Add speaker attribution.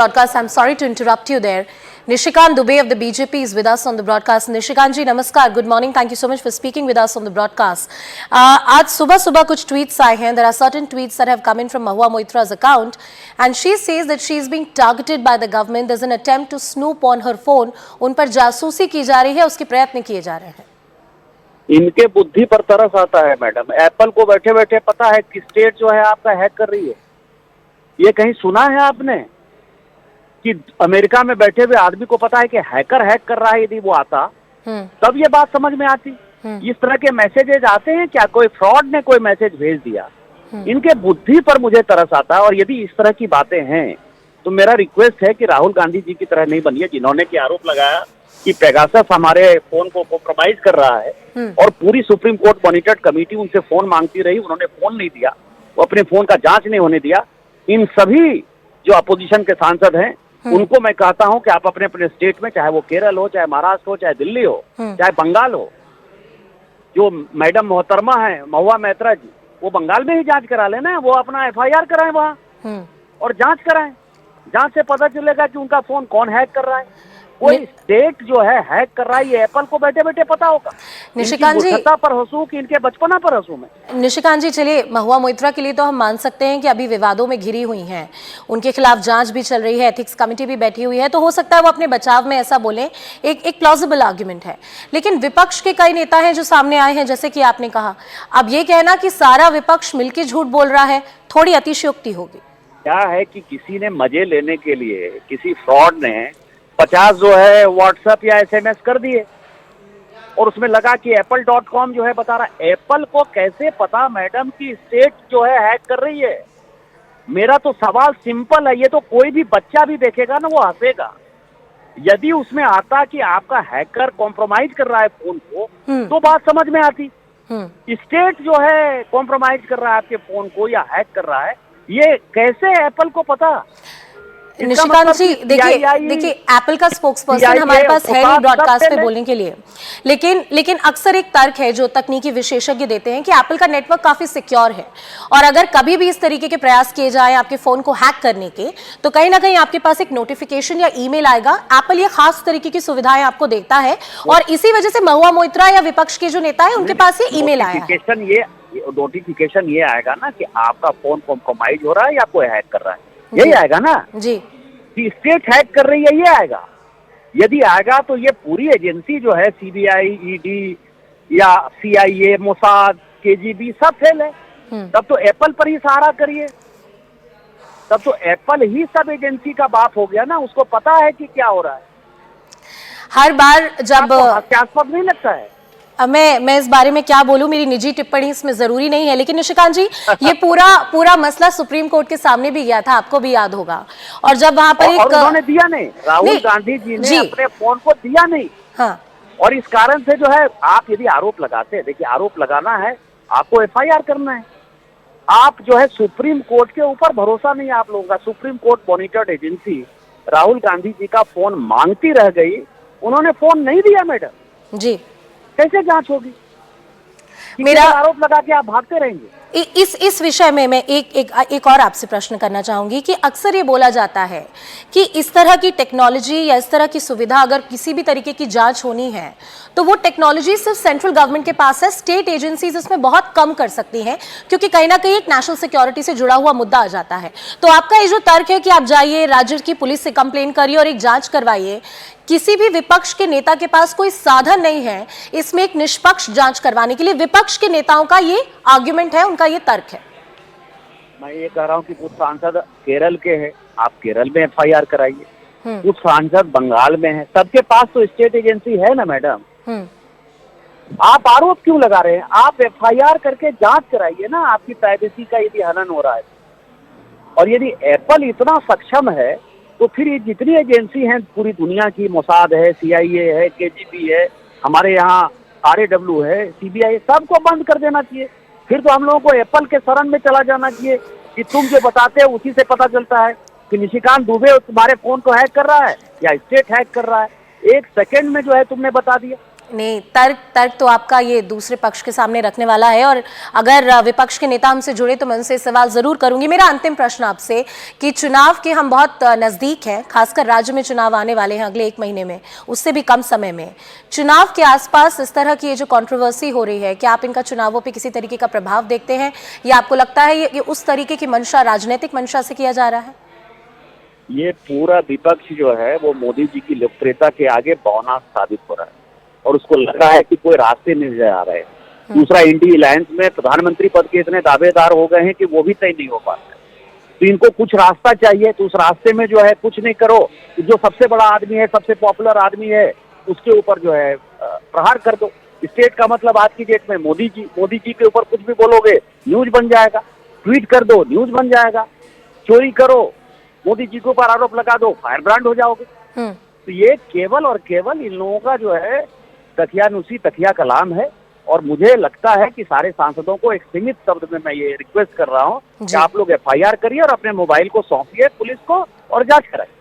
Speaker 1: Broadcast. I'm sorry to interrupt you there. Nishikant Dubey of the BJP is with us on the broadcast. Nishikant ji, namaskar. Good morning. Thank you so much for speaking with us on the broadcast. आज सुबह कुछ tweets आए हैं. There are certain tweets that have come in from Mahua Moitra's account, and she says that she is being targeted by the government. There's an attempt to snoop on her phone. उन पर जासूसी की जा रही है, उसके प्रयत्न किए जा रहे हैं.
Speaker 2: इनके बुद्धि पर तरस आता है मैडम. एप्पल को बैठे बैठे पता है कि स्टेट जो है आपका हैक कर रही है. ये कहीं सुना है आपने कि अमेरिका में बैठे हुए आदमी को पता है कि हैकर हैक कर रहा है? यदि वो आता तब ये बात समझ में आती. इस तरह के मैसेजेज आते हैं क्या? कोई फ्रॉड ने कोई मैसेज भेज दिया. इनके बुद्धि पर मुझे तरस आता है. और यदि इस तरह की बातें हैं तो मेरा रिक्वेस्ट है कि राहुल गांधी जी की तरह नहीं बनिए, जिन्होंने की आरोप लगाया कि पेगासस हमारे फोन को कॉम्प्रोमाइज कर रहा है और पूरी सुप्रीम कोर्ट मॉनिटर्ड कमेटी उनसे फोन मांगती रही, उन्होंने फोन नहीं दिया, वो अपने फोन का जांच नहीं होने दिया. इन सभी जो अपोजिशन के सांसद हैं उनको मैं कहता हूं कि आप अपने अपने स्टेट में, चाहे वो केरल हो, चाहे महाराष्ट्र हो, चाहे दिल्ली हो, चाहे बंगाल हो, जो मैडम मोहतरमा है महुआ मोइत्रा जी, वो बंगाल में ही जांच करा लेना. वो अपना FIR कराएं वहां और जांच कराएं. जांच से पता चलेगा कि उनका फोन कौन हैक कर रहा है. कोई स्टेट जो है हैक कर रहा है, ये एप्पल को बैठे बैठे पता होगा.
Speaker 1: निशिकांत जी
Speaker 2: पर हंसू कि इनके बचपना पर हंसू मैं.
Speaker 1: निशिकांत जी, चलिए, महुआ मोइत्रा के लिए तो हम मान सकते हैं कि अभी विवादों में घिरी हुई हैं, उनके खिलाफ जांच भी चल रही है, एथिक्स कमेटी भी बैठी हुई है, तो हो सकता है वो अपने बचाव में ऐसा बोलें. एक प्लॉजिबल आर्ग्यूमेंट है. लेकिन विपक्ष के कई नेता हैं जो सामने आए हैं, जैसे कि आपने कहा. अब ये कहना कि सारा विपक्ष मिलकर झूठ बोल रहा है, थोड़ी अतिशयोक्ति होगी.
Speaker 2: क्या है कि किसी ने मजे लेने के लिए, किसी फ्रॉड ने 50 जो है व्हाट्सएप या SMS कर दिए और उसमें लगा कि apple.com जो है बता रहा है. एप्पल को कैसे पता मैडम की स्टेट जो है हैक कर रही है? मेरा तो सवाल सिंपल है. ये तो कोई भी बच्चा भी देखेगा ना, वो हंसेगा. यदि उसमें आता कि आपका हैकर कॉम्प्रोमाइज कर रहा है फोन को, तो बात समझ में आती. स्टेट जो है कॉम्प्रोमाइज कर रहा है आपके फोन को या हैक कर रहा है, ये कैसे एप्पल को पता?
Speaker 1: निशिकांत जी, देखिए एप्पल का स्पोक्सपर्सन हमारे पास है नहीं ब्रॉडकास्ट पे बोलने के लिए, लेकिन अक्सर एक तर्क है जो तकनीकी विशेषज्ञ देते हैं कि एप्पल का नेटवर्क काफी सिक्योर है और अगर कभी भी इस तरीके के प्रयास किए जाएं आपके फोन को हैक करने के, तो कहीं ना कहीं आपके पास एक नोटिफिकेशन या ईमेल आएगा. एप्पल ये खास तरीके की सुविधाएं आपको देता है और इसी वजह से महुआ मोइत्रा या विपक्ष के जो नेता है उनके पास ये ईमेल आया है.
Speaker 2: नोटिफिकेशन ये आएगा ना कि आपका फोन कॉम्प्रोमाइज हो रहा है या कोई हैक कर रहा है, यही आएगा ना जी. स्टेट हैक कर रही है, ये आएगा. यदि आएगा तो ये पूरी एजेंसी जो है CBI, ED या CIA, मोसाद, KGB सब फेल है. तब तो एप्पल पर ही सहारा करिए. तब तो एप्पल ही सब एजेंसी का बाप हो गया ना. उसको पता है कि क्या हो रहा है.
Speaker 1: हर बार जब
Speaker 2: हास्यास्पद नहीं लगता है?
Speaker 1: मैं इस बारे में क्या बोलूं, मेरी निजी टिप्पणी इसमें जरूरी नहीं है. लेकिन निशिकांत जी, ये पूरा मसला सुप्रीम कोर्ट के सामने भी गया था, आपको भी याद होगा. और जब वहां पर
Speaker 2: उन्होंने दिया नहीं, राहुल गांधी जी ने अपने फोन को दिया नहीं. हाँ. और इस कारण से जो है आप यदि आरोप लगाते हैं, देखिए आरोप लगाना है आपको FIR करना है. आप जो है सुप्रीम कोर्ट के ऊपर भरोसा नहीं आप लोगों का. Supreme court monitored agency Rahul Gandhi ji का फोन मांगती रह गई, उन्होंने फोन नहीं दिया मैडम जी. कैसे जांच होगी? मेरा आरोप लगा के आप भागते रहेंगे.
Speaker 1: इस विषय में मैं एक और आपसे प्रश्न करना चाहूंगी कि अक्सर ये बोला जाता है कि इस तरह की टेक्नोलॉजी या इस तरह की सुविधा, अगर किसी भी तरीके की जांच होनी है तो वो टेक्नोलॉजी सिर्फ सेंट्रल गवर्नमेंट के पास है. स्टेट एजेंसीज इसमें बहुत कम कर सकती हैं क्योंकि कहीं ना कहीं एक नेशनल सिक्योरिटी से जुड़ा हुआ मुद्दा आ जाता है. तो आपका ये जो तर्क है कि आप जाइए राज्य की पुलिस से कंप्लेन करिए और एक जांच करवाइए, किसी भी विपक्ष के नेता के पास कोई साधन नहीं है इसमें एक निष्पक्ष जांच करवाने के लिए. विपक्ष के नेताओं का ये आर्ग्यूमेंट है, उनका ये तर्क है.
Speaker 2: मैं ये कह रहा हूँ कि कुछ सांसद केरल के हैं, आप केरल में FIR कराइए. कुछ सांसद बंगाल में हैं, सबके पास तो स्टेट एजेंसी है ना मैडम. आप आरोप क्यों लगा रहे हैं? आप FIR करके जांच कराइए ना. आपकी प्राइवेसी का यदि हनन हो रहा है और यदि एप्पल इतना सक्षम है तो फिर ये जितनी एजेंसी हैं पूरी दुनिया की, मोसाद है, CIA है, KGB है, हमारे यहाँ RAW है, CBI, सबको बंद कर देना चाहिए. फिर तो हम लोगों को एप्पल के शरण में चला जाना चाहिए कि तुम जो बताते हो उसी से पता चलता है कि निशिकांत दुबे तुम्हारे फोन को हैक कर रहा है या स्टेट हैक कर रहा है. 1 सेकेंड में जो है तुमने बता दिया.
Speaker 1: नहीं, तर्क तो आपका ये दूसरे पक्ष के सामने रखने वाला है, और अगर विपक्ष के नेता हमसे जुड़े तो मैं उनसे सवाल जरूर करूंगी। मेरा अंतिम प्रश्न आपसे कि चुनाव के हम बहुत नजदीक हैं, खासकर राज्य में चुनाव आने वाले हैं अगले 1 महीने में, उससे भी कम समय में। चुनाव के आसपास इस तरह की ये जो कंट्रोवर्सी हो रही है, क्या आप इनका चुनावों पर किसी तरीके का प्रभाव देखते हैं, या आपको लगता है ये उस तरीके की मंशा, राजनीतिक मंशा से किया जा रहा है?
Speaker 2: ये पूरा विपक्ष जो है वो मोदी जी की लोकप्रियता के आगे बौना साबित हो रहा है, और उसको लग रहा है कि कोई रास्ते नहीं नजर आ रहे हैं। दूसरा, इंडी अलायंस में प्रधानमंत्री पद के इतने दावेदार हो गए हैं कि वो भी तय नहीं हो पाते। तो इनको कुछ रास्ता चाहिए, तो उस रास्ते में जो है कुछ नहीं करो, जो सबसे बड़ा आदमी है, सबसे पॉपुलर आदमी है, उसके ऊपर जो है प्रहार कर दो। स्टेट का मतलब आज की डेट में मोदी जी के ऊपर कुछ भी बोलोगे न्यूज बन जाएगा, ट्वीट कर दो न्यूज बन जाएगा, चोरी करो मोदी जी के ऊपर आरोप लगा दो, फायर ब्रांड हो जाओगे। तो ये केवल और केवल इन लोगों का जो है तकियानुसी तकिया कलाम है। और मुझे लगता है कि सारे सांसदों को एक सीमित शब्द में मैं ये रिक्वेस्ट कर रहा हूँ कि आप लोग FIR करिए और अपने मोबाइल को सौंपिए पुलिस को और जांच कराइए।